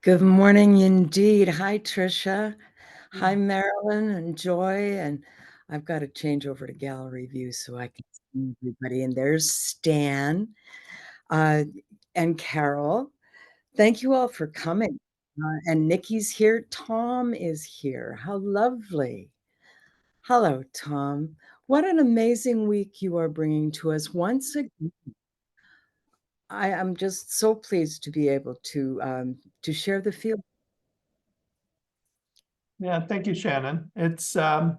Good morning indeed. Hi, Tricia. Hi, Mm. Marilyn and Joy. And I've got to change over to gallery view so I can see everybody. And there's Stan uh, and Carol. Thank you all for coming. And Nikki's here. Tom is here. How lovely. Hello, Tom. What an amazing week you are bringing to us. Once again, I am just so pleased to be able to share the field. Yeah, thank you, Shannon. It's as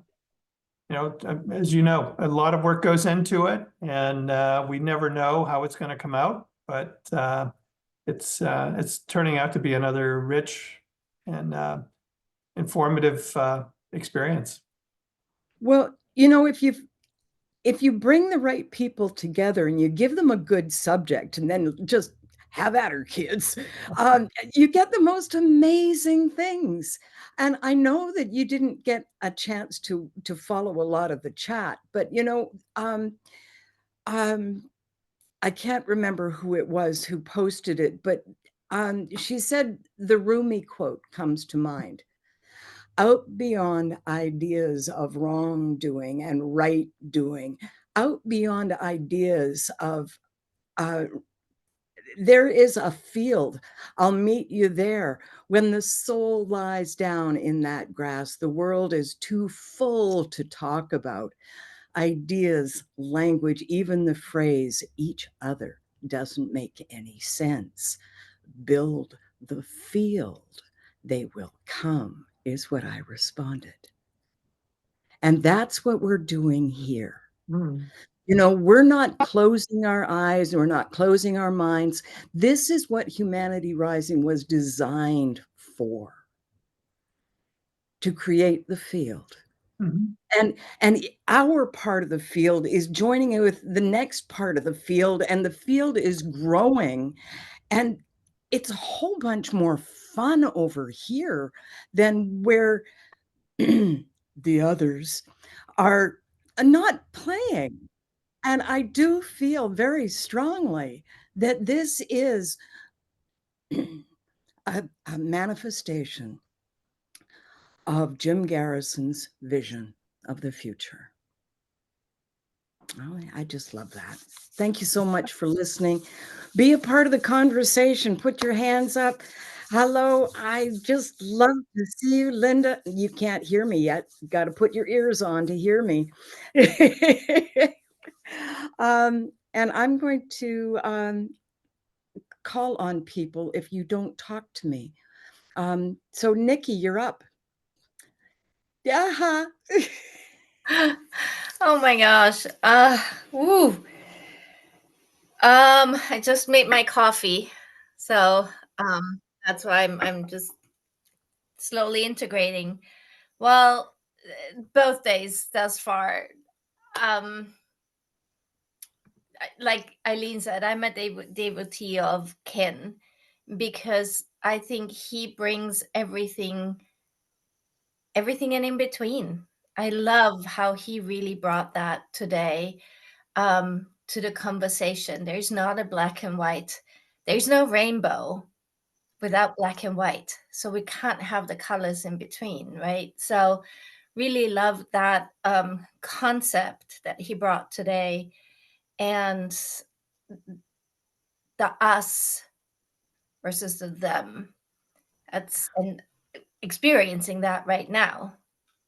you know, a lot of work goes into it, and we never know how it's going to come out. But it's turning out to be another rich and informative experience. Well, if you bring the right people together and you give them a good subject and then just have at her, kids, you get the most amazing things. And I know that you didn't get a chance to follow a lot of the chat, but um, I can't remember who it was who posted it, but she said the Rumi quote comes to mind: out beyond ideas of wrongdoing and right doing, out beyond ideas of there is a field. I'll meet you there. When the soul lies down in that grass, the world is too full to talk about. Ideas, language, even the phrase each other doesn't make any sense. Build the field. They will come, is what I responded. And that's what we're doing here. Mm. We're not closing our eyes, we're not closing our minds. This is what Humanity Rising was designed for, to create the field. Mhm. And our part of the field is joining it with the next part of the field, and the field is growing. And it's a whole bunch more fun over here than where the others are not playing. And I do feel very strongly that this is a manifestation of Jim Garrison's vision of the future. Oh, I just love that. Thank you so much for listening. Be a part of the conversation. Put your hands up. Hello, I just love to see you, Linda. You can't hear me yet. You got to put your ears on to hear me. And I'm going to call on people if you don't talk to me. So, Nikki, you're up. Yeah. Oh my gosh. Woo. I just made my coffee. So that's why I'm just slowly integrating. Well, both days thus far. Um like Eileen said, I'm a devotee of Ken because I think he brings everything and in between. I love how he really brought that today to the conversation. There's not a black and white. There's no rainbow without black and white. So we can't have the colors in between, right? So really love that concept that he brought today, and the us versus the them. That's and experiencing that right now,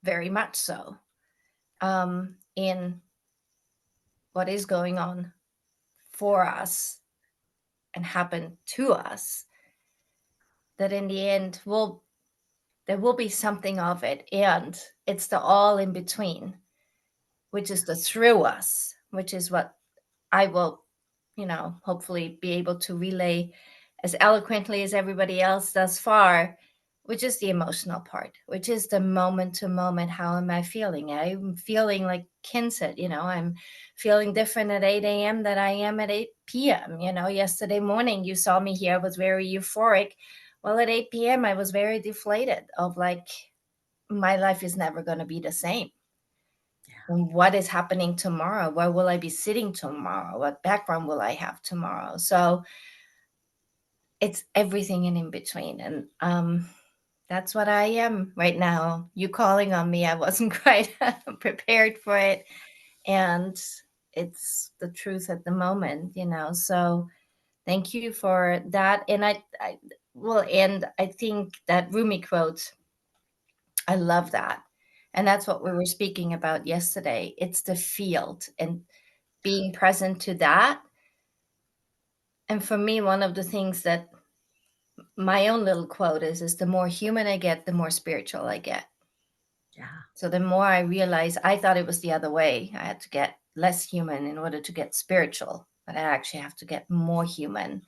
very much so, in what is going on for us and happen to us, that in the end there will be something of it, and it's the all in between, which is the through us, which is what I will hopefully be able to relay as eloquently as everybody else thus far, which is the emotional part, which is the moment to moment. How am I feeling? I'm feeling like Ken said, I'm feeling different at 8 a.m. than I am at 8 p.m. Yesterday morning you saw me here, I was very euphoric. Well, at 8 p.m. I was very deflated of like, my life is never going to be the same. And what is happening tomorrow? Where will I be sitting tomorrow? What background will I have tomorrow? So it's everything in between. And that's what I am right now. You calling on me, I wasn't quite prepared for it. And it's the truth at the moment, So thank you for that. And I think that Rumi quote, I love that. And that's what we were speaking about yesterday. It's the field and being present to that. And for me, one of the things that my own little quote is the more human I get, the more spiritual I get. Yeah. So the more I realize, I thought it was the other way. I had to get less human in order to get spiritual, but I actually have to get more human,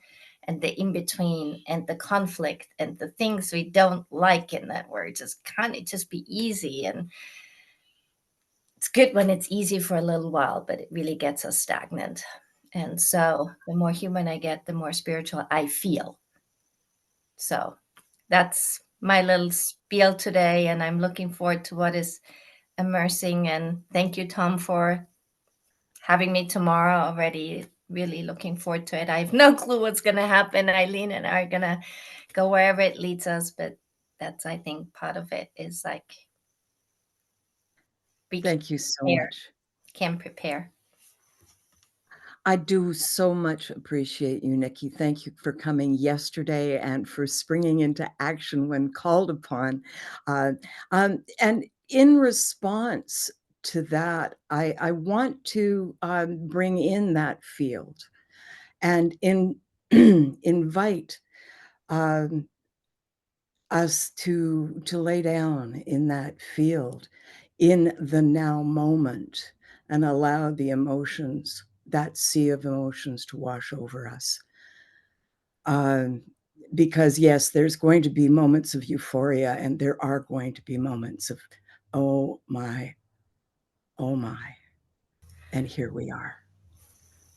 and the in between and the conflict and the things we don't like in that word just can't it just be easy. And it's good when it's easy for a little while, but it really gets us stagnant. And so the more human I get, the more spiritual I feel. So that's my little spiel today, and I'm looking forward to what is immersing. And thank you, Tom, for having me tomorrow already. Really looking forward to it. I have no clue what's going to happen. Eileen and I are going to go wherever it leads us, but that's, I think, part of it is like we Thank you so much. can prepare. I do so much appreciate you, Nikki. Thank you for coming yesterday and for springing into action when called upon. And in response to that, I want to bring in that field and invite us to lay down in that field in the now moment and allow the emotions, that sea of emotions, to wash over us. Because yes, there's going to be moments of euphoria, and there are going to be moments of, oh my, and here we are.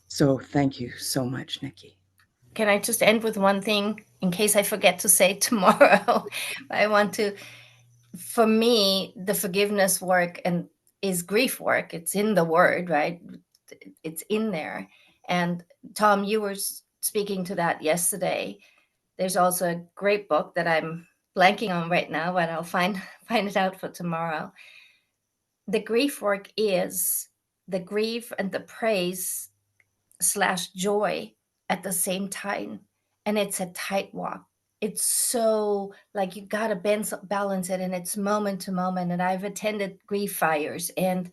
So thank you so much, Nikki. Can I just end with one thing in case I forget to say tomorrow? I want to, for me, the forgiveness work and is grief work. It's in the word, right? It's in there. And Tom, you were speaking to that yesterday. There's also a great book that I'm blanking on right now, but I'll find it out for tomorrow. The grief work is the grief and the praise / joy at the same time. And it's a tight walk. It's so like you got to balance it, and it's moment to moment. And I've attended grief fires, and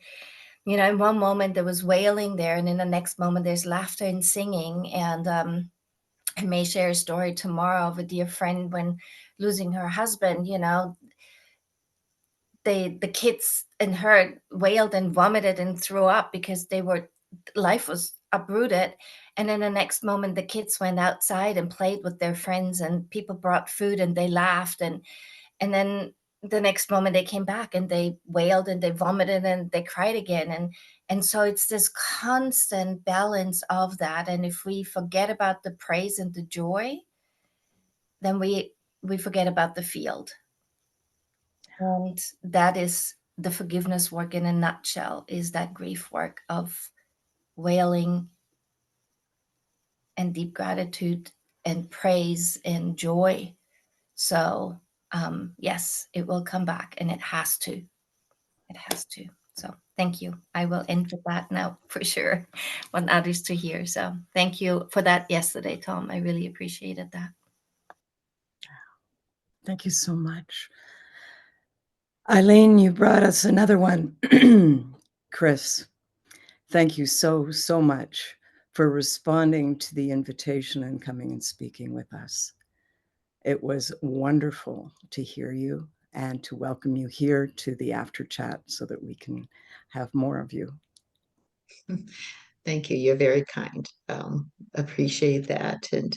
in one moment there was wailing there, and in the next moment there's laughter and singing. And I may share a story tomorrow of a dear friend when losing her husband. The kids and her wailed and vomited and threw up because life was uprooted. And in the next moment, the kids went outside and played with their friends, and people brought food and they laughed. And then the next moment they came back and they wailed and they vomited and they cried again. And so it's this constant balance of that. And if we forget about the praise and the joy, then we forget about the field. And that is the forgiveness work in a nutshell, is that grief work of wailing and deep gratitude and praise and joy. So yes, it will come back, and it has to. It has to. So thank you. I will end with that now for sure. Want others to hear. So thank you for that yesterday, Tom. I really appreciated that. Thank you so much. Eileen, you brought us another one. Chris, thank you so, so much for responding to the invitation and coming and speaking with us. It was wonderful to hear you and to welcome you here to the after chat so that we can have more of you. Thank you. You're very kind. Appreciate that. And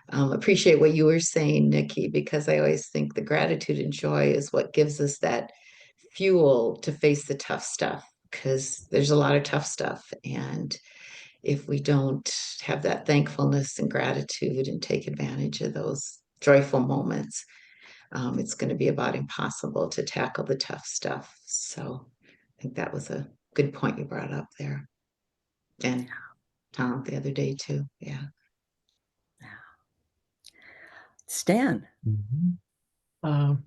appreciate what you were saying, Nikki, because I always think the gratitude and joy is what gives us that fuel to face the tough stuff, because there's a lot of tough stuff. And if we don't have that thankfulness and gratitude and take advantage of those joyful moments, it's going to be about impossible to tackle the tough stuff. So I think that was a good point you brought up there. And Tom the other day too. Yeah. Stan. Mhm.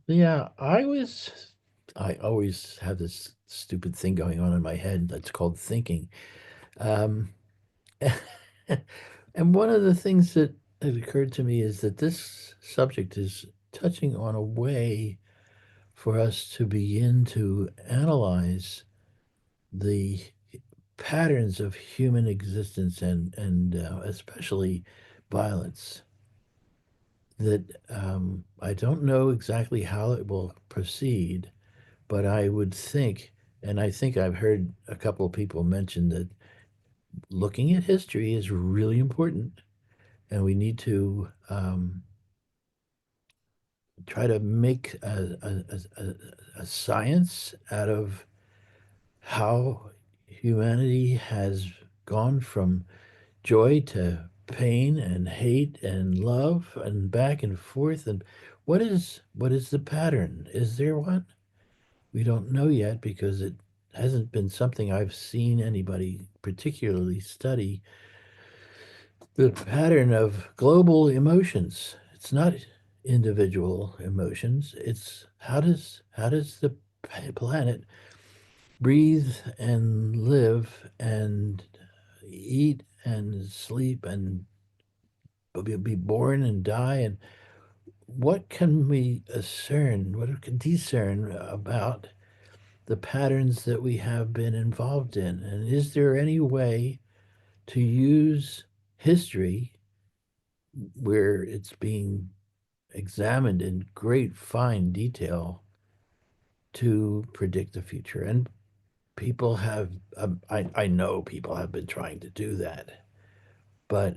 Yeah, I always have this stupid thing going on in my head that's called thinking. Um, and one of the things that has occurred to me is that this subject is touching on a way for us to begin to analyze the patterns of human existence and especially violence. That I don't know exactly how it will proceed, but I would think, and I think I've heard a couple of people mention that looking at history is really important, and we need to try to make a science out of how humanity has gone from joy to pain and hate and love and back and forth. And what is the pattern? Is there one? We don't know yet because it hasn't been something I've seen anybody particularly study. The pattern of global emotions. It's not individual emotions. It's how does the planet breathe and live and eat and sleep and be born and die, and what can we discern, what can discern about the patterns that we have been involved in, and is there any way to use history where it's being examined in great fine detail to predict the future? And people have I know people have been trying to do that, but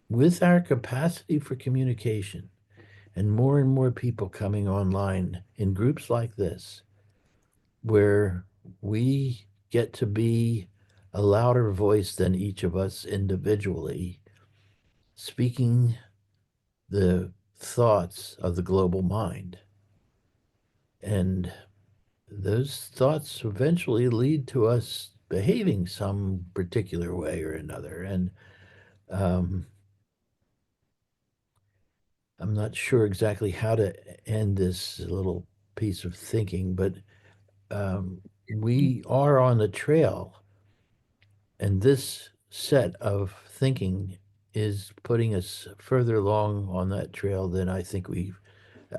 with our capacity for communication and more people coming online in groups like this, where we get to be a louder voice than each of us individually, speaking the thoughts of the global mind. And those thoughts eventually lead to us behaving some particular way or another. And um, I'm not sure exactly how to end this little piece of thinking, but we are on the trail, and this set of thinking is putting us further along on that trail than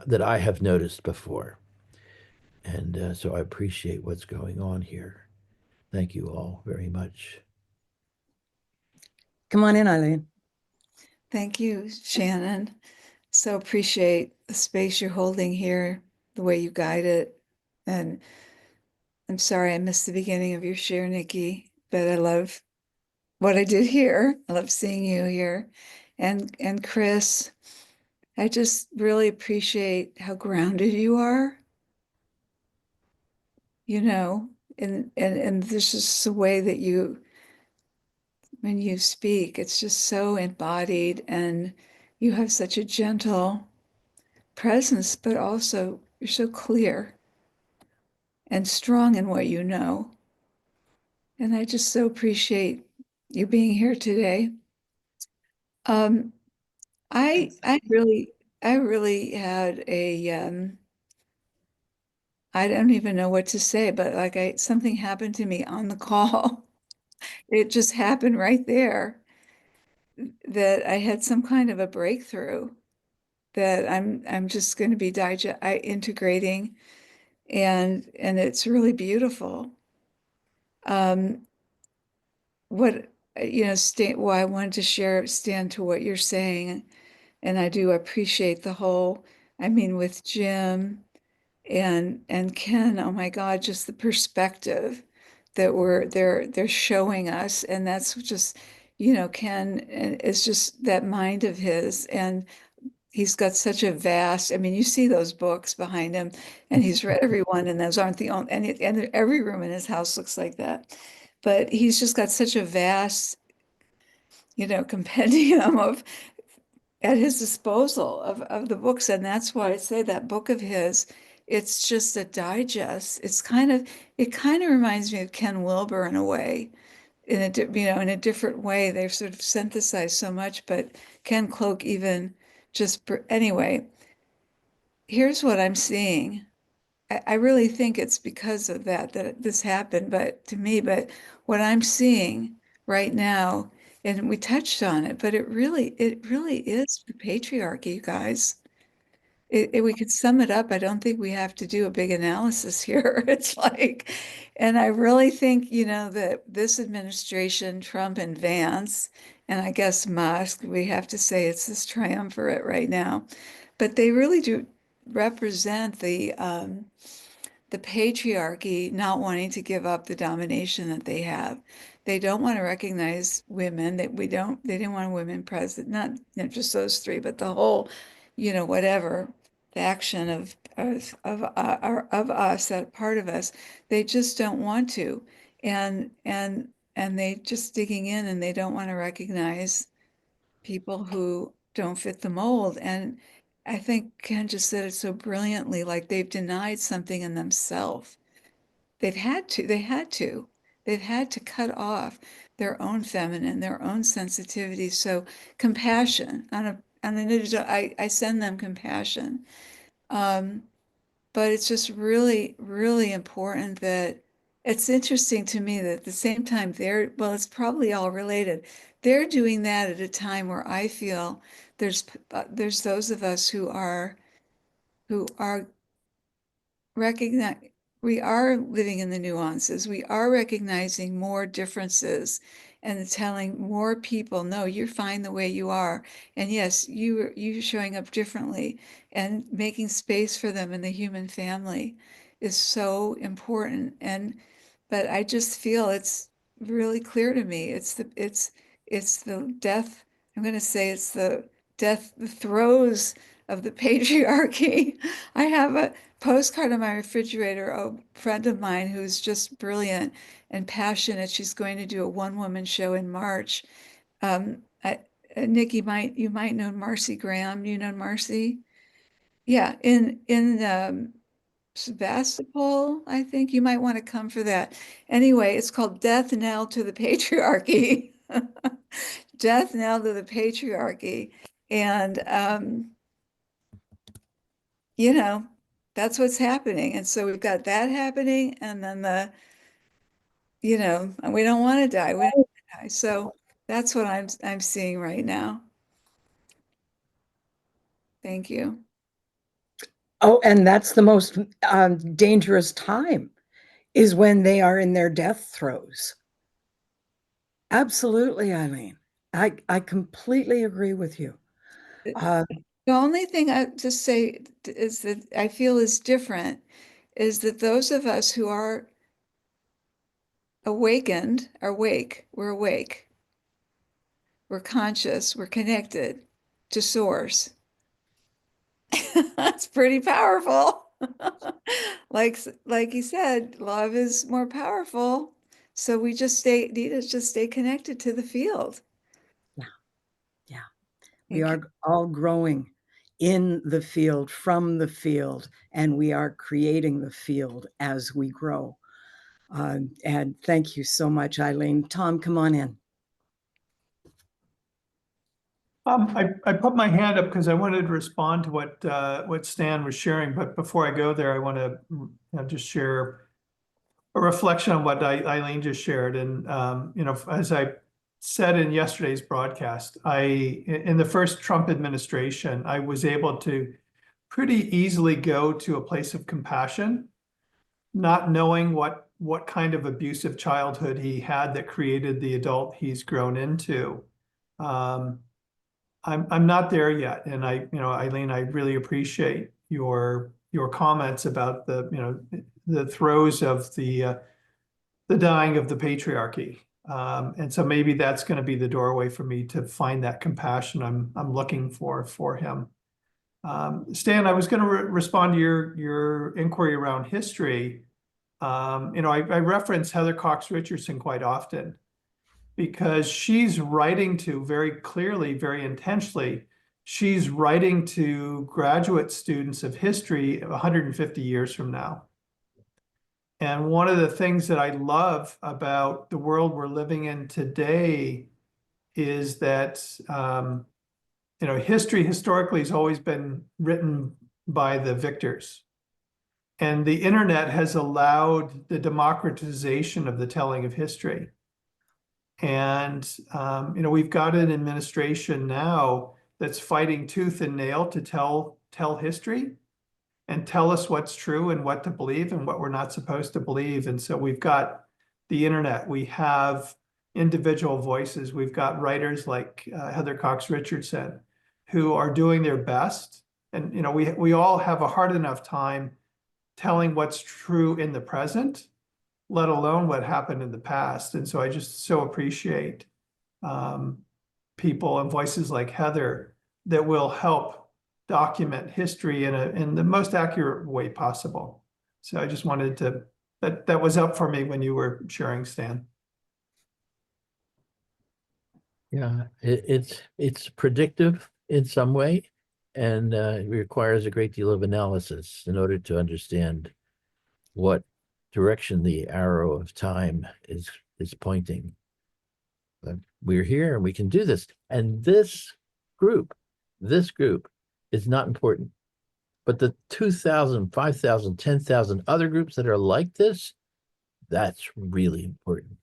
that I have noticed before. And so I appreciate what's going on here. Thank you all very much. Come on in, Eileen. Thank you, Shannon. So appreciate the space you're holding here, the way you guide it. And I'm sorry I missed the beginning of your share, Nikki, but I love what I did here. I love seeing you here. And Chris, I just really appreciate how grounded you are, you know, and this is the way that when you speak, it's just so embodied, and you have such a gentle presence, but also you're so clear and strong in what you know. And I just so appreciate you being here today. Um, I really had I don't even know what to say, but like something happened to me on the call. It just happened right there that I had some kind of a breakthrough that I'm just going to be integrating, and it's really beautiful. Um, what well, I wanted to stand to what you're saying, and I do appreciate the whole. I mean, with Jim and Ken, oh my God, just the perspective that they're showing us, and that's just, Ken is just that mind of his, and he's got such a vast, I mean, you see those books behind him, and he's read everyone, and those aren't the only, and every room in his house looks like that. But he's just got such a vast, compendium of at his disposal of the books. And that's why I say that book of his, it's just a digest. It kind of reminds me of Ken Wilber in a way, in a different way. They've sort of synthesized so much, but Ken Cloke even Anyway, here's what I'm seeing. I really think it's because of that this happened, but to me, but what I'm seeing right now, and we touched on it, but it really is the patriarchy, you guys. We could sum it up. I don't think we have to do a big analysis here. It's like, and I really think, that this administration, Trump and Vance, and I guess Musk, we have to say it's this triumvirate right now, but they really do represent the patriarchy not wanting to give up the domination that they have. They don't want to recognize women, they didn't want women president, not just those three, but the whole, whatever faction of us, that part of us. They just don't want to. And they just digging in, and they don't want to recognize people who don't fit the mold. And I think Ken just said it so brilliantly, like they've denied something in themselves. They've had to cut off their own feminine, their own sensitivity. So compassion on an individual, I send them compassion. But it's just really, really important that it's interesting to me that at the same time well, it's probably all related. They're doing that at a time where I feel there's those of us who are recognize we are living in the nuances. We are recognizing more differences and telling more people, no, you're fine the way you are. And yes, you showing up differently, and making space for them in the human family is so important. But I just feel it's really clear to me. It's the death. I'm going to say it's the throes of the patriarchy. I have a postcard on my refrigerator, a friend of mine who's just brilliant and passionate. She's going to do a one-woman show in March. Nick, you might know Marcy Graham. You know Marcy? Yeah, in Sebastopol, I think you might want to come for that. Anyway, it's called Death Knell to the Patriarchy. Death Knell to the Patriarchy. And that's what's happening. And so we've got that happening, and then we don't want to die. We don't want to die. So that's what I'm seeing right now. Thank you. Oh, and that's the most dangerous time, is when they are in their death throes. Absolutely, Eileen. I completely agree with you. The only thing I just say is that I feel is different is that those of us who are awakened are awake. We're awake. We're conscious. We're connected to source. That's pretty powerful. Like you said, love is more powerful. So we need to just stay connected to the field. Yeah. We are all growing in the field, from the field, and we are creating the field as we grow. And thank you so much, Eileen. Tom, come on in. I put my hand up because I wanted to respond to what Stan was sharing, but before I go there, I want to just share a reflection on what Eileen just shared. And as I said in yesterday's broadcast, in the first Trump administration, I was able to pretty easily go to a place of compassion, not knowing what kind of abusive childhood he had that created the adult he's grown into. I'm not there yet, and Eileen, I really appreciate your comments about the throes of the dying of the patriarchy, and so maybe that's going to be the doorway for me to find that compassion I'm looking for him. Stan, I was going to respond to your inquiry around history. I reference Heather Cox Richardson quite often, because she's writing to very clearly, very intentionally, she's writing to graduate students of history 150 years from now. And one of the things that I love about the world we're living in today is that history historically has always been written by the victors. And the internet has allowed the democratization of the telling of history. And, we've got an administration now that's fighting tooth and nail to tell history and tell us what's true and what to believe and what we're not supposed to believe. And so we've got the internet, we have individual voices, we've got writers like Heather Cox Richardson who are doing their best. And, we all have a hard enough time telling what's true in the present, let alone what happened in the past. And so I just so appreciate people and voices like Heather that will help document history in the most accurate way possible. So I just wanted to, that was up for me when you were sharing, Stan. Yeah, it's predictive in some way, and it requires a great deal of analysis in order to understand what direction the arrow of time is pointing. But we're here and we can do this. And this group is not important. But the 2,000, 5,000, 10,000 other groups that are like this, that's really important.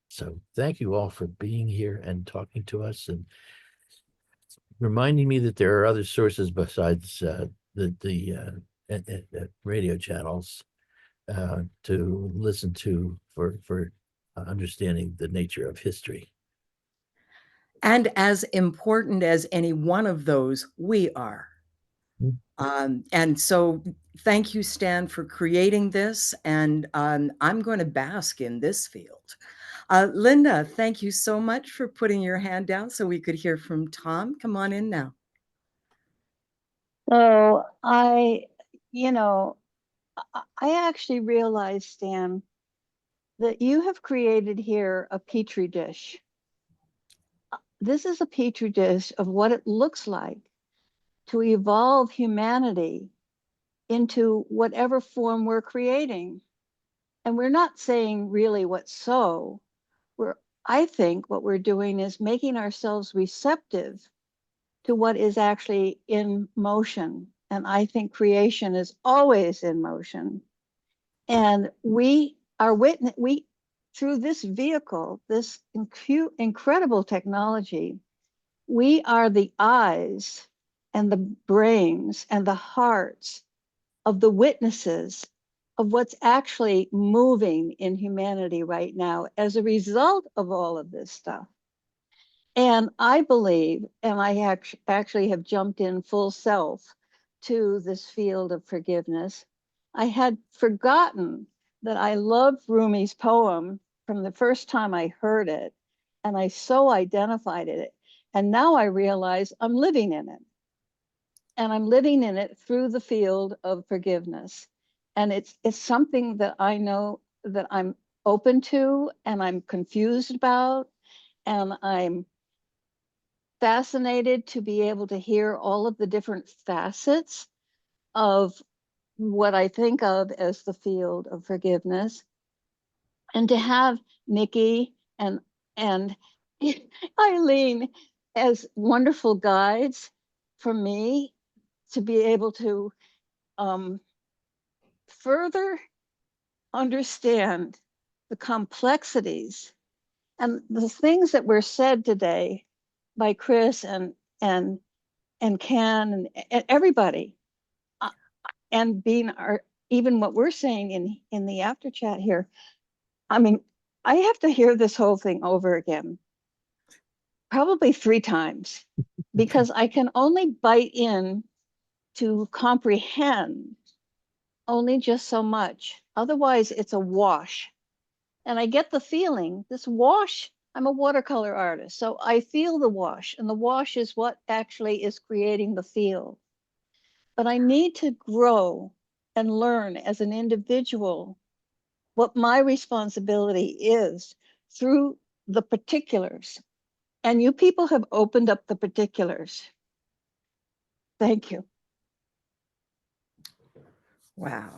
So thank you all for being here and talking to us and reminding me that there are other sources besides the radio channels to listen to for understanding the nature of history. And as important as any one of those, we are. And so thank you, Stan, for creating this. And I'm going to bask in this field. Linda, thank you so much for putting your hand down so we could hear from Tom. Come on in now. So I actually realized, Stan, that you have created here a petri dish. This is a petri dish of what it looks like to evolve humanity into whatever form we're creating. And we're not saying really what's so. I think what we're doing is making ourselves receptive to what is actually in motion. And I think creation is always in motion. And we are through this vehicle, this incredible technology, we are the eyes and the brains and the hearts of the witnesses of what's actually moving in humanity right now as a result of all of this stuff. And I believe, and I actually have jumped in full self to this field of forgiveness. I had forgotten that I loved Rumi's poem from the first time I heard it, and I so identified it. And now I realize I'm living in it. And I'm living in it through the field of forgiveness. And it's something that I know that I'm open to, and I'm confused about, and I'm fascinated to be able to hear all of the different facets of what I think of as the field of forgiveness, and to have Nikki and Eileen as wonderful guides for me to be able to further understand the complexities and the things that were said today by Chris and Ken and everybody, and being even what we're saying in the after chat here. I mean, I have to hear this whole thing over again, probably 3 times, because I can only bite in to comprehend only just so much. Otherwise, it's a wash. And I get the feeling, this wash, I'm a watercolor artist, so I feel the wash, and the wash is what actually is creating the feel. But I need to grow and learn as an individual what my responsibility is through the particulars. And you people have opened up the particulars. Thank you. Wow.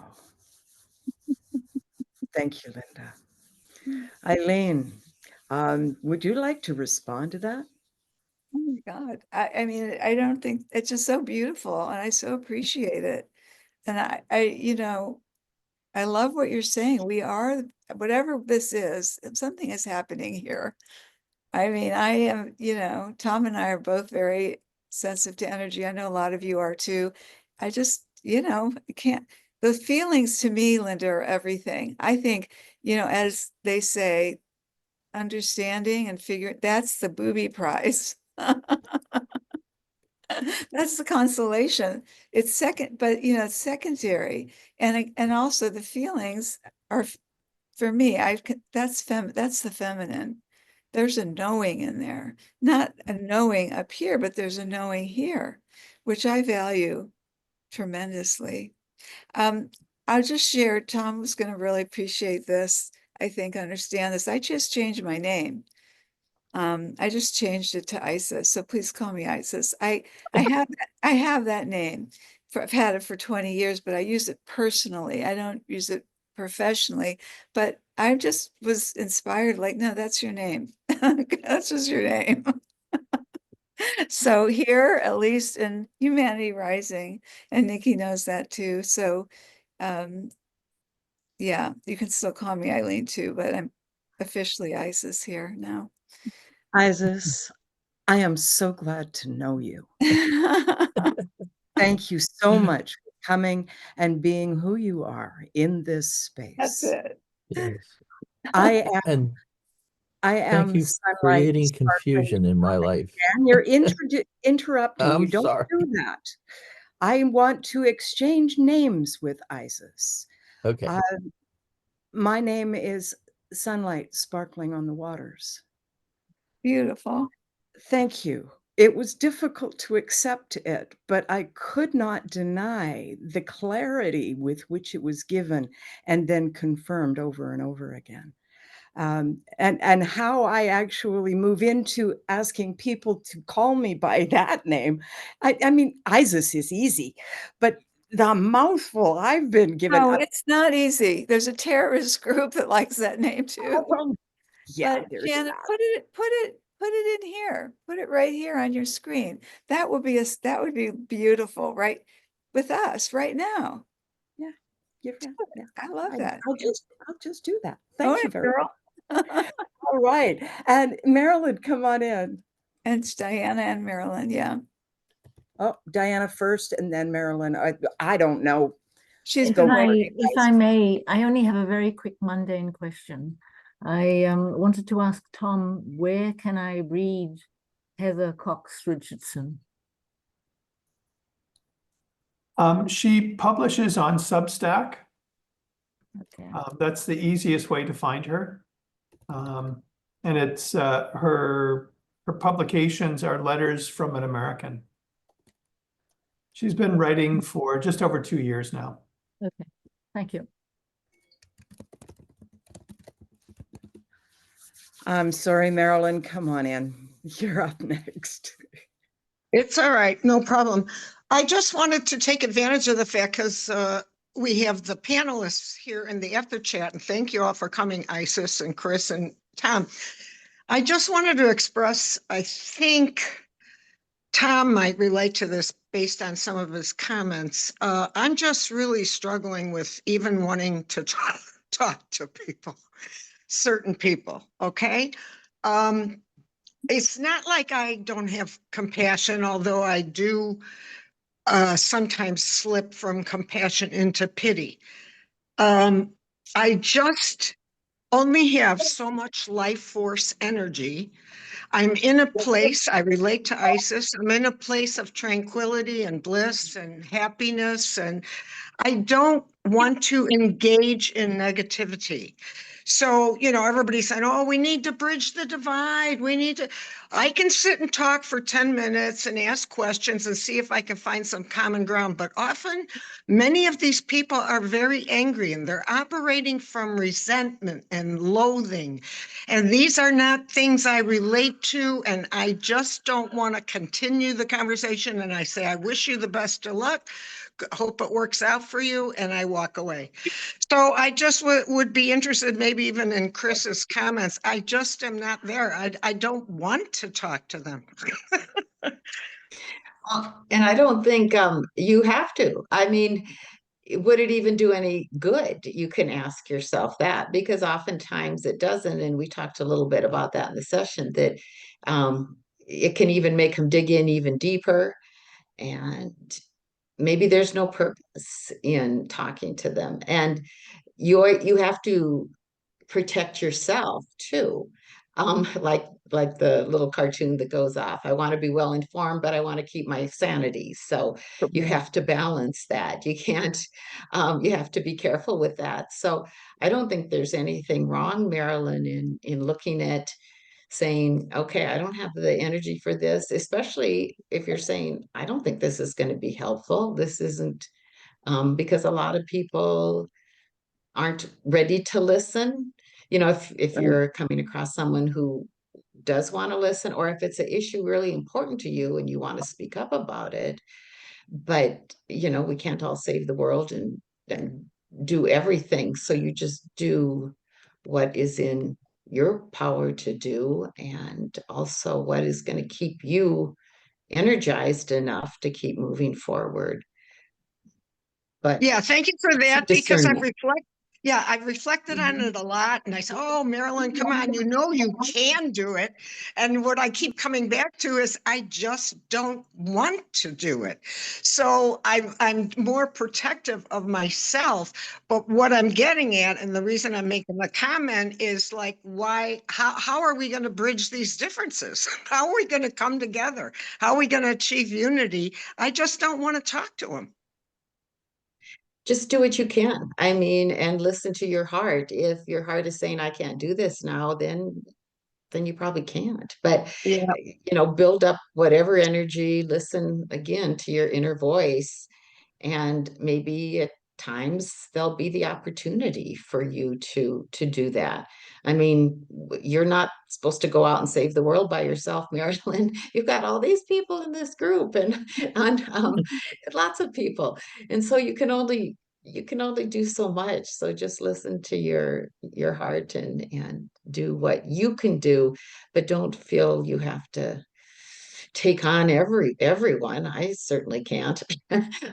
Thank you, Linda. Eileen, would you like to respond to that? Oh my God. I mean, I don't think it's just so beautiful and I so appreciate it. And I love what you're saying. We are, whatever this is, if something is happening here. I mean, I am, Tom and I are both very sensitive to energy. I know a lot of you are too. I just, can't, the feelings to me, Linda, are everything. I think, as they say, understanding and figuring, that's the booby prize. That's the consolation. It's second, but it's secondary. And also the feelings are, for me, that's the feminine. There's a knowing in there, not a knowing up here, but there's a knowing here, which I value tremendously. I'll just share, Tom was going to really appreciate this, I think, understand this. I just changed my name. I just changed it to Isis, so please call me Isis. I have that name. I've had it for 20 years, but I use it personally. I don't use it professionally, but I just was inspired, like, no, that's your name. That's just your name. So here, at least in Humanity Rising, and Nikki knows that too. So yeah, you can still call me Eileen too, but I'm officially Isis here now. Isis, I am so glad to know you. Thank you so much for coming and being who you are in this space. That's it. Yes. I And am thank you for sunlight creating sparkling. confusion in my life. And you're interrupting. You I'm don't sorry. do that. I want to exchange names with Isis. Okay. My name is Sunlight Sparkling on the Waters. Beautiful. Thank you. It was difficult to accept it, but I could not deny the clarity with which it was given and then confirmed over and over again. And how I actually move into asking people to call me by that name. I mean, Isis is easy, but the mouthful I've been given. No, it's not easy. There's a terrorist group that likes that name too. Well, yeah, But there's Janet, that. put it in here. Put it right here on your screen. That would be beautiful, right? With us right now. Yeah, yeah. I love that. I'll just do that. All Thank you right, very girl. much. All right. And Marilyn, come on in. And it's Diana and Marilyn, yeah. Oh, Diana first and then Marilyn. I don't know. She's Go been for it, waiting. guys. If I may, I only have a very quick mundane question. I wanted to ask Tom, where can I read Heather Cox Richardson? She publishes on Substack. Okay. That's the easiest way to find her. And it's her publications are Letters from an American. She's been writing for just over 2 years now. Okay, thank you. I'm sorry, Marilyn, come on in. You're up next. It's all right, no problem. I just wanted to take advantage of the fact because we have the panelists here in the after chat, and thank you all for coming, Isis and Chris and Tom. I just wanted to express, I think Tom might relate to this based on some of his comments. I'm just really struggling with even wanting to talk to people, certain people, okay? It's not like I don't have compassion, although I do sometimes slip from compassion into pity. I just only have so much life force energy. I'm in a place, I relate to Isis, I'm in a place of tranquility and bliss and happiness, and I don't want to engage in negativity. So, everybody's saying, oh, we need to bridge the divide. I can sit and talk for 10 minutes and ask questions and see if I can find some common ground. But often, many of these people are very angry and they're operating from resentment and loathing. And these are not things I relate to. And I just don't want to continue the conversation. And I say, I wish you the best of luck. Hope it works out for you, and I walk away. So I just would be interested, maybe even in Chris's comments. I just am not there. I don't want to talk to them. And I don't think you have to. I mean, would it even do any good? You can ask yourself that, because oftentimes it doesn't. And we talked a little bit about that in the session, that it can even make them dig in even deeper. And maybe there's no purpose in talking to them. And you have to protect yourself too. Like the little cartoon that goes off. I want to be well informed, but I want to keep my sanity. So you have to balance that. You can't, you have to be careful with that. So I don't think there's anything wrong, Marilyn, in looking at saying, okay, I don't have the energy for this, especially if you're saying, I don't think this is going to be helpful. This isn't, because a lot of people aren't ready to listen. You know, if you're coming across someone who does want to listen, or if it's an issue really important to you and you want to speak up about it, but you know, we can't all save the world and do everything. So you just do what is in your power to do, and also what is going to keep you energized enough to keep moving forward. But Yeah, thank you for that, some because I've discernment. I've reflected on it a lot, and I said, oh, Marilyn, come on, you know you can do it. And what I keep coming back to is I just don't want to do it. So I'm more protective of myself. But what I'm getting at, and the reason I'm making the comment, is like, how are we going to bridge these differences? How are we going to come together? How are we going to achieve unity? I just don't want to talk to them. Just do what you can. I mean, and listen to your heart. If your heart is saying, I can't do this now, then you probably can't. But Yeah. you know, build up whatever energy, listen again to your inner voice, and maybe at times there'll be the opportunity for you to do that. I mean, you're not supposed to go out and save the world by yourself, Marilyn. You've got all these people in this group, and lots of people, and so you can only do so much. So just listen to your heart and do what you can do, but don't feel you have to take on everyone. I certainly can't.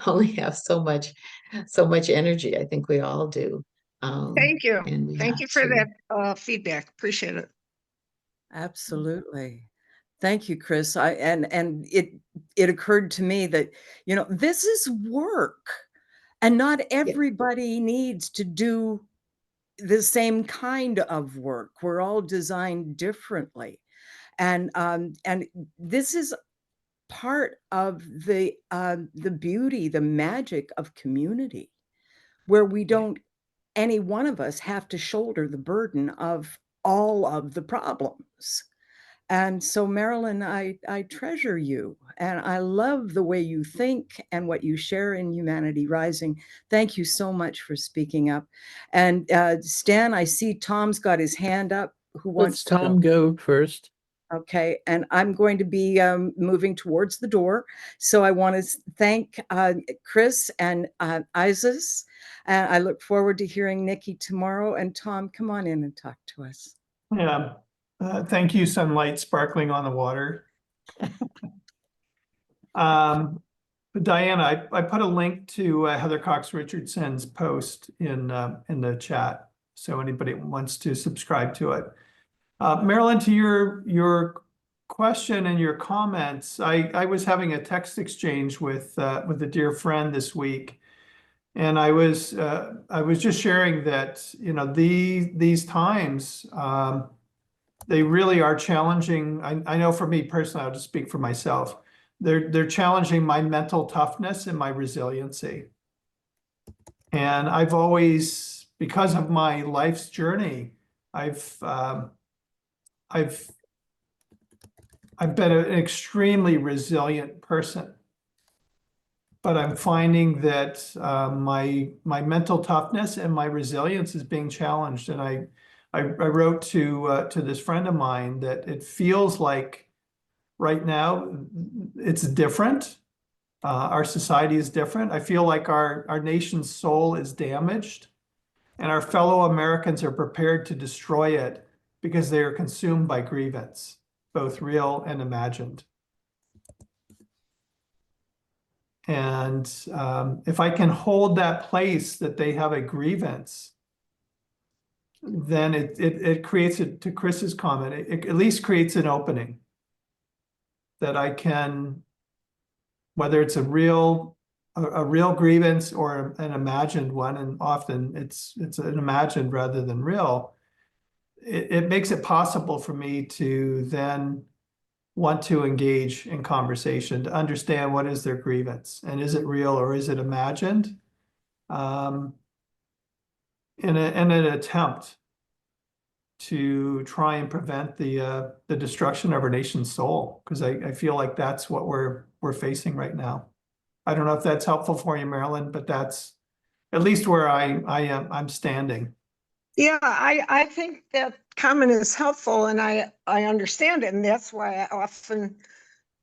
Only have so much energy. I think we all do. Thank you. And we Thank have you for to. that feedback. Appreciate it. Absolutely. Thank you, Chris. And it occurred to me that, you know, this is work, and not everybody needs to do the same kind of work. We're all designed differently. And this is part of the beauty, the magic of community, where we don't, any one of us, have to shoulder the burden of all of the problems. And so, Marilyn, I treasure you, and I love the way you think and what you share in Humanity Rising. Thank you so much for speaking up. And Stan, I see Tom's got his hand up. Who wants Let's Tom go first. Okay, and I'm going to be moving towards the door. So I want to thank Chris and Isis. And I look forward to hearing Nikki tomorrow. And Tom, come on in and talk to us. Yeah. Thank you, sunlight sparkling on the water. Diana, I put a link to Heather Cox Richardson's post in the chat, so anybody wants to subscribe to it. Marilyn, to your question and your comments, I was having a text exchange with a dear friend this week, and I was just sharing that, you know, these times. They really are challenging. I know for me personally, I'll just speak for myself. They're challenging my mental toughness and my resiliency. And I've always, because of my life's journey, I've been an extremely resilient person. But I'm finding that my mental toughness and my resilience is being challenged, and I wrote to this friend of mine that it feels like right now it's different. Our society is different. I feel like our nation's soul is damaged, and our fellow Americans are prepared to destroy it because they are consumed by grievance. both real and imagined. And if I can hold that place that they have a grievance, then it creates it, to Chris's comment, it at least creates an opening that I can, whether it's a real grievance or an imagined one, and often it's an imagined rather than real, it makes it possible for me to then want to engage in conversation, to understand what is their grievance, and is it real or is it imagined, in an attempt to try and prevent the destruction of our nation's soul, because I feel like that's what we're facing right now. I don't know if that's helpful for you, Marilyn, but that's at least where I'm standing. Yeah, I think that comment is helpful, and I understand it, and that's why I often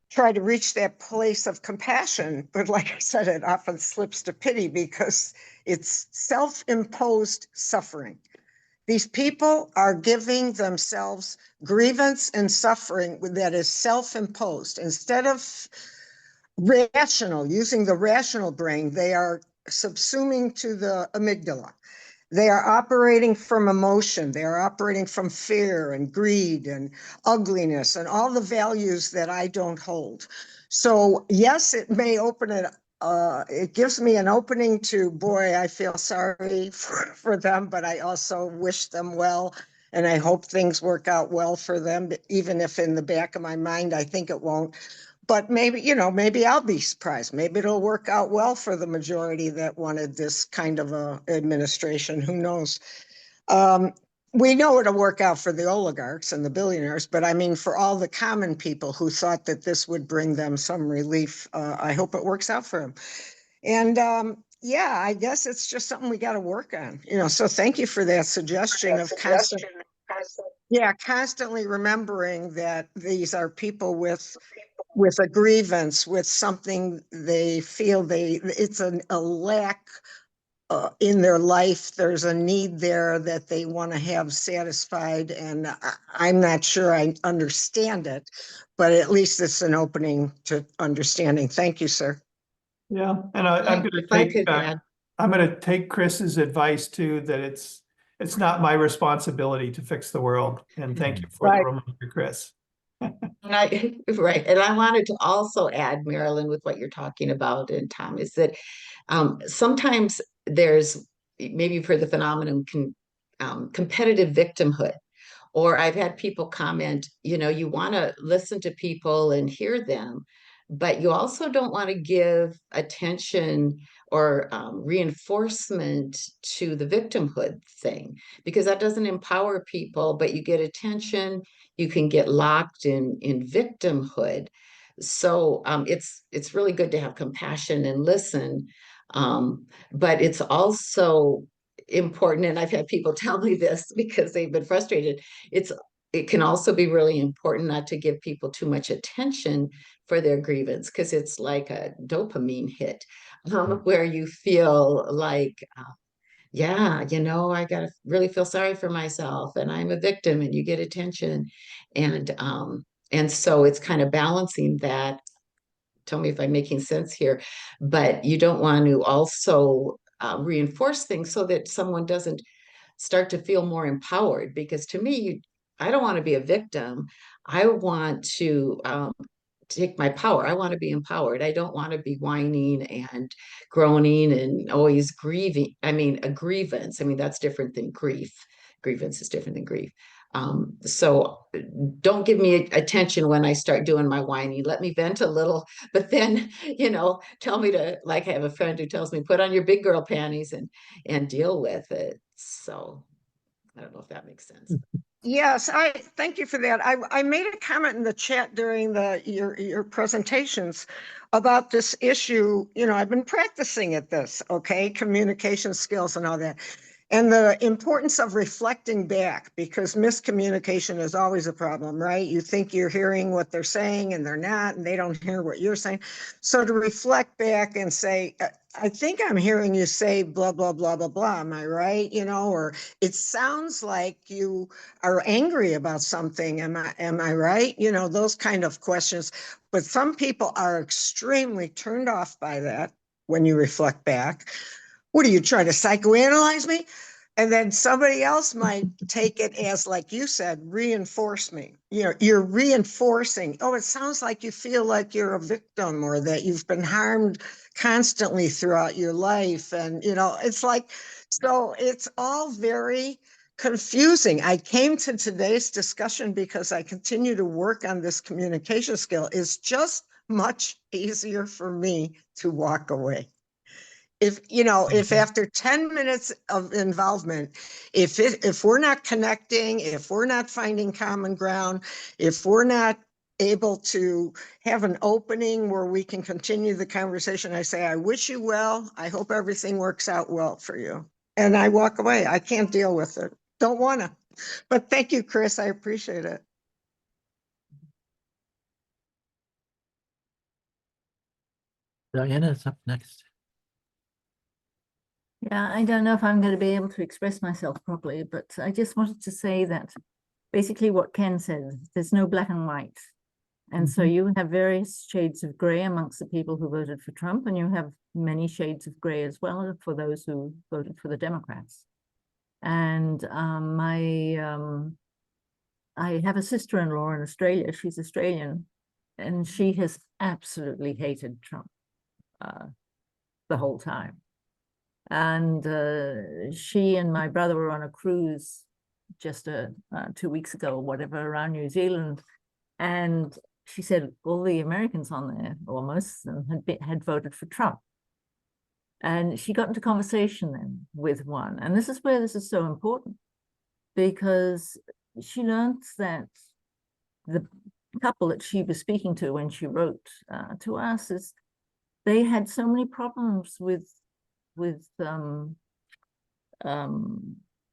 try to reach that place of compassion. But like I said, it often slips to pity because it's self-imposed suffering. These people are giving themselves grievance and suffering that is self-imposed. Instead of rational, using the rational brain, they are subsuming to the amygdala. They are operating from emotion. They are operating from fear and greed and ugliness and all the values that I don't hold. So yes, it may open it. It gives me an opening to, boy, I feel sorry for them, but I also wish them well. And I hope things work out well for them, even if in the back of my mind, I think it won't. But maybe, maybe I'll be surprised. Maybe it'll work out well for the majority that wanted this kind of a administration. Who knows? We know it'll work out for the oligarchs and the billionaires, but I mean, for all the common people who thought that this would bring them some relief, I hope it works out for them. And yeah, I guess it's just something we got to work on. So thank you for that suggestion of constantly remembering that these are people with a grievance, with something they feel it's a lack in their life. There's a need there that they want to have satisfied, and I'm not sure I understand it, but at least it's an opening to understanding. Thank you, sir. Yeah, and I'm going to take Chris's advice too, that it's not my responsibility to fix the world. And thank you for the reminder, Chris. Right. And I wanted to also add, Marilyn, with what you're talking about, and Tom, is that sometimes there's, maybe you've heard the phenomenon, competitive victimhood. Or I've had people comment, you want to listen to people and hear them, but you also don't want to give attention or reinforcement to the victimhood thing, because that doesn't empower people, but you get attention, you can get locked in victimhood. So it's really good to have compassion and listen, but it's also important, and I've had people tell me this because they've been frustrated, it can also be really important not to give people too much attention for their grievance, because it's like a dopamine hit, where you feel like, yeah, I gotta really feel sorry for myself, and I'm a victim, and you get attention, and so it's kind of balancing that. Tell me if I'm making sense here, but you don't want to also reinforce things so that someone doesn't start to feel more empowered. Because to me, I don't want to be a victim. I want to take my power. I want to be empowered. I don't want to be whining and groaning and always grieving. I mean, a grievance, that's different than grief. Grievance is different than grief. So don't give me attention when I start doing my whining. Let me vent a little, but then, tell me to, like, I have a friend who tells me, put on your big girl panties and deal with it. So I don't know if that makes sense. Yes, I thank you for that. I made a comment in the chat during your presentations about this issue. I've been practicing at this, okay, communication skills and all that. And the importance of reflecting back, because miscommunication is always a problem, right? You think you're hearing what they're saying and they're not, and they don't hear what you're saying. So to reflect back and say, I think I'm hearing you say blah, blah, blah, blah, blah. Am I right? You know, or it sounds like you are angry about something. Am I right? You know, those kind of questions. But some people are extremely turned off by that when you reflect back. What are you trying to psychoanalyze me? And then somebody else might take it as, like you said, reinforce me. You know, you're reinforcing. Oh, it sounds like you feel like you're a victim or that you've been harmed constantly throughout your life. And, you know, it's like, so it's all very confusing. I came to today's discussion because I continue to work on this communication skill. It's just much easier for me to walk away. If, you know, if after 10 minutes of involvement, if we're not connecting, if we're not finding common ground, if we're not able to have an opening where we can continue the conversation, I say, I wish you well. I hope everything works out well for you. And I walk away. I can't deal with it. Don't want to. But thank you, Chris. I appreciate it. Diana's up next. Yeah, I don't know if I'm going to be able to express myself properly, but I just wanted to say that basically what Ken said, there's no black and white. And so you have various shades of gray amongst the people who voted for Trump, and you have many shades of gray as well for those who voted for the Democrats. And I have a sister-in-law in Australia. She's Australian, and she has absolutely hated Trump the whole time. And she and my brother were on a cruise just 2 weeks ago or whatever around New Zealand. And she said all the Americans on there, or most of them, had voted for Trump. And she got into conversation then with one. And this is where this is so important, because she learned that the couple that she was speaking to when she wrote to us is they had so many problems with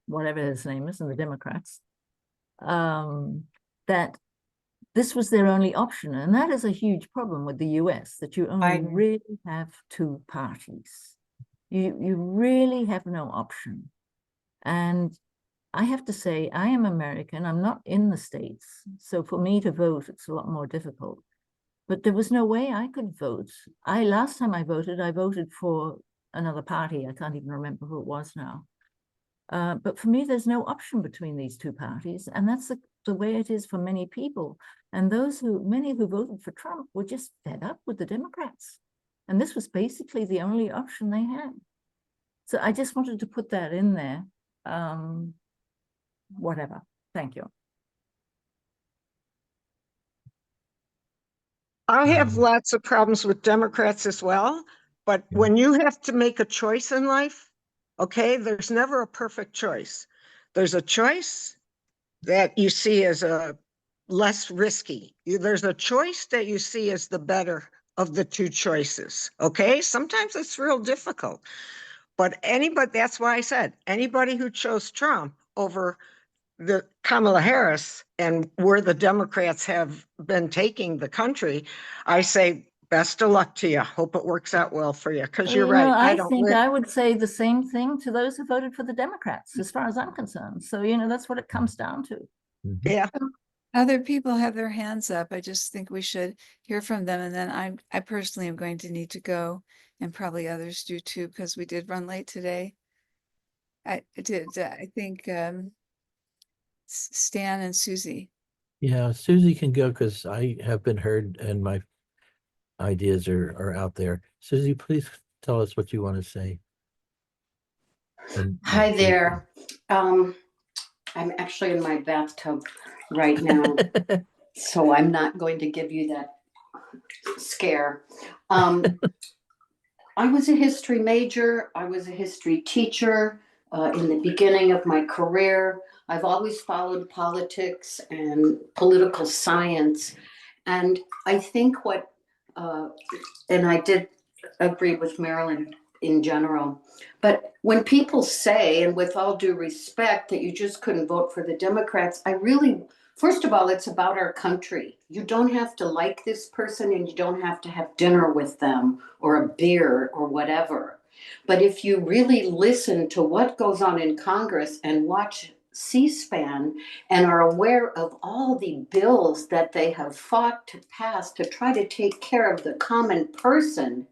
whatever his name is, and the Democrats, that this was their only option. And that is a huge problem with the US, that you only really have two parties. You really have no option. And I have to say, I am American. I'm not in the States. So for me to vote, it's a lot more difficult. But there was no way I could vote. Last time I voted for another party. I can't even remember who it was now. But for me, there's no option between these two parties. And that's the way it is for many people. And many who voted for Trump were just fed up with the Democrats. And this was basically the only option they had. So I just wanted to put that in there. Whatever. Thank you. I have lots of problems with Democrats as well, but when you have to make a choice in life, okay, there's never a perfect choice. There's a choice that you see as a less risky. There's a choice that you see as the better of the two choices, okay? Sometimes it's real difficult, but that's why I said anybody who chose Trump over the Kamala Harris and where the Democrats have been taking the country, I say best of luck to you. Hope it works out well for you, because you're right. I think I would say the same thing to those who voted for the Democrats, as far as I'm concerned. So, that's what it comes down to. Yeah. Other people have their hands up. I just think we should hear from them. And then I personally am going to need to go, and probably others do too, because we did run late today. I think Stan and Susie. Yeah, Susie can go because I have been heard and my ideas are out there. Susie, please tell us what you want to say. Hi there. I'm actually in my bathtub right now, so I'm not going to give you that scare. I was a history major. I was a history teacher in the beginning of my career. I've always followed politics and political science. And I think and I did agree with Marilyn in general. But when people say, and with all due respect, that you just couldn't vote for the Democrats, I really, first of all, it's about our country. You don't have to like this person and you don't have to have dinner with them or a beer or whatever. But if you really listen to what goes on in Congress and watch C-SPAN and are aware of all the bills that they have fought to pass to try to take care of the common person,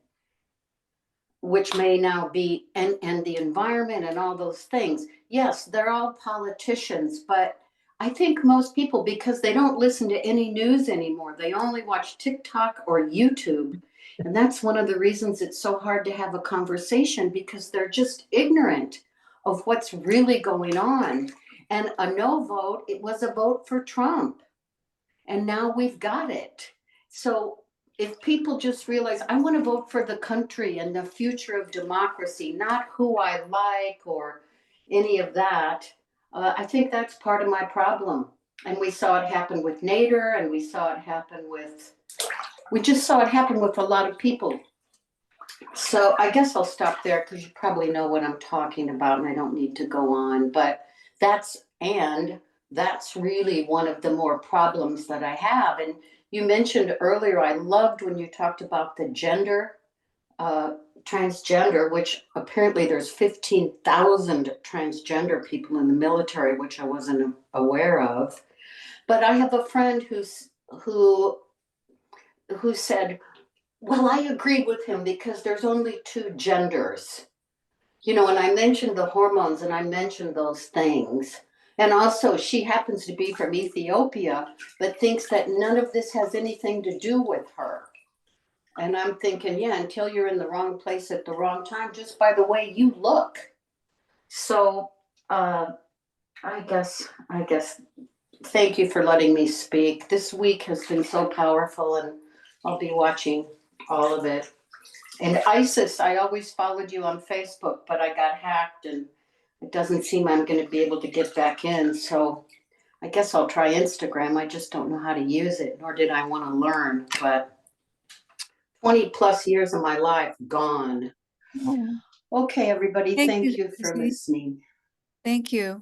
which may now be, and the environment and all those things. Yes, they're all politicians, but I think most people, because they don't listen to any news anymore, they only watch TikTok or YouTube. And that's one of the reasons it's so hard to have a conversation, because they're just ignorant of what's really going on. And a no vote, it was a vote for Trump. And now we've got it. So if people just realize, I want to vote for the country and the future of democracy, not who I like or any of that, I think that's part of my problem. And we saw it happen with Nader, and we just saw it happen with a lot of people. So I guess I'll stop there, because you probably know what I'm talking about and I don't need to go on. But that's really one of the more problems that I have. And you mentioned earlier, I loved when you talked about the transgender, which apparently there's 15,000 transgender people in the military, which I wasn't aware of. But I have a friend who said, well, I agreed with him because there's only two genders. And I mentioned the hormones and I mentioned those things. And also, she happens to be from Ethiopia, but thinks that none of this has anything to do with her. And I'm thinking, yeah, until you're in the wrong place at the wrong time, just by the way you look. So I guess, thank you for letting me speak. This week has been so powerful, and I'll be watching all of it. And ISIS, I always followed you on Facebook, but I got hacked and it doesn't seem I'm going to be able to get back in. So I guess I'll try Instagram. I just don't know how to use it, nor did I want to learn. But 20 plus years of my life gone. Okay, everybody, thank you for listening. Thank you.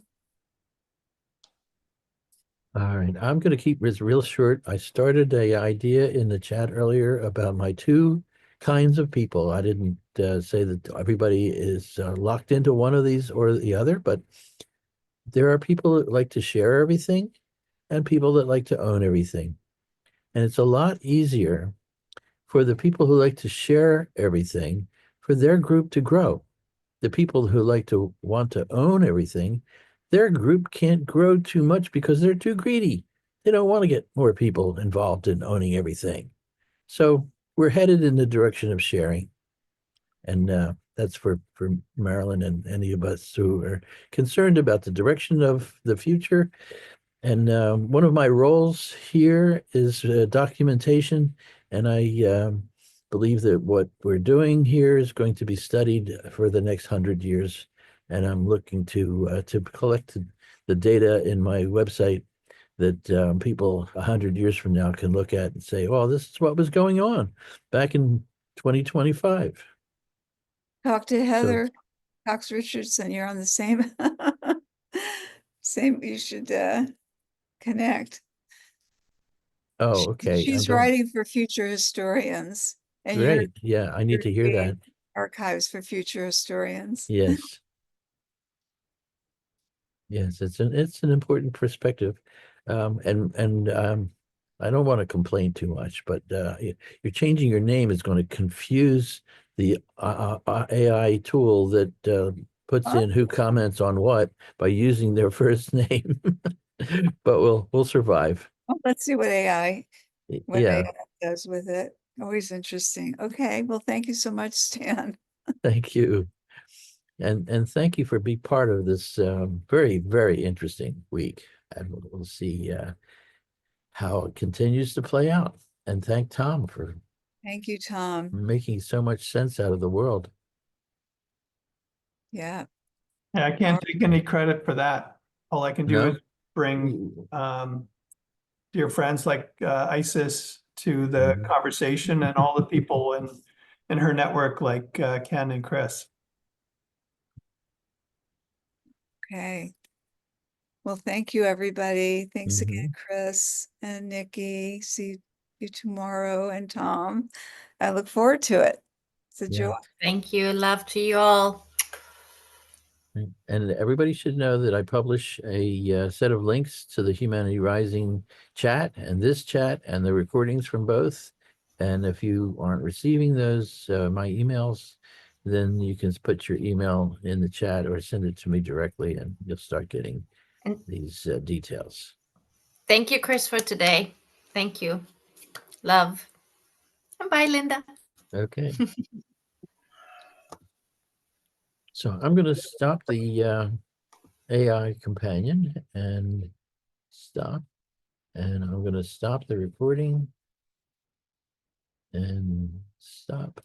All right, I'm going to keep this real short. I started an idea in the chat earlier about my two kinds of people. I didn't say that everybody is locked into one of these or the other, but there are people that like to share everything and people that like to own everything. And it's a lot easier for the people who like to share everything for their group to grow. The people who like to want to own everything, their group can't grow too much because they're too greedy. They don't want to get more people involved in owning everything. So we're headed in the direction of sharing. And that's for Marilyn and any of us who are concerned about the direction of the future. And one of my roles here is documentation. And I believe that what we're doing here is going to be studied for the next 100 years. And I'm looking to collect the data in my website that people 100 years from now can look at and say, "Oh, this is what was going on back in 2025." Talk to Heather Cox Richardson. You're on the same same. You should connect. Oh, okay. She's writing for future historians. And great. Yeah, I need to hear that. Archives for future historians. Yes. Yes, it's an important perspective. I don't want to complain too much, but you're changing your name is going to confuse the AI tool that puts in who comments on what by using their first name. But we'll survive. Well, let's see what AI AI does with it. Always interesting. Okay, well, thank you so much, Stan. Thank you. And thank you for being part of this very, very interesting week. And we'll see how it continues to play out. And thank Tom for Thank you, Tom. making so much sense out of the world. Yeah. Yeah, I can't take any credit for that. All I can do is bring dear friends like ISIS to the conversation, and all the people in in her network like Ken and Chris. Okay. Well, thank you, everybody. Thanks Mm-hmm. again, Chris and Nikki. See you tomorrow, and Tom. I look forward to it. It's a joy. Thank you. Love to you all. And everybody should know that I publish a set of links to the Humanity Rising chat and this chat and the recordings from both. And if you aren't receiving those, my emails, then you can put your email in the chat or send it to me directly, and you'll start getting these details. Thank you, Chris, for today. Thank you. Love. And bye, Linda. Okay. So I'm going to stop the AI companion and stop. And I'm going to stop the recording and stop.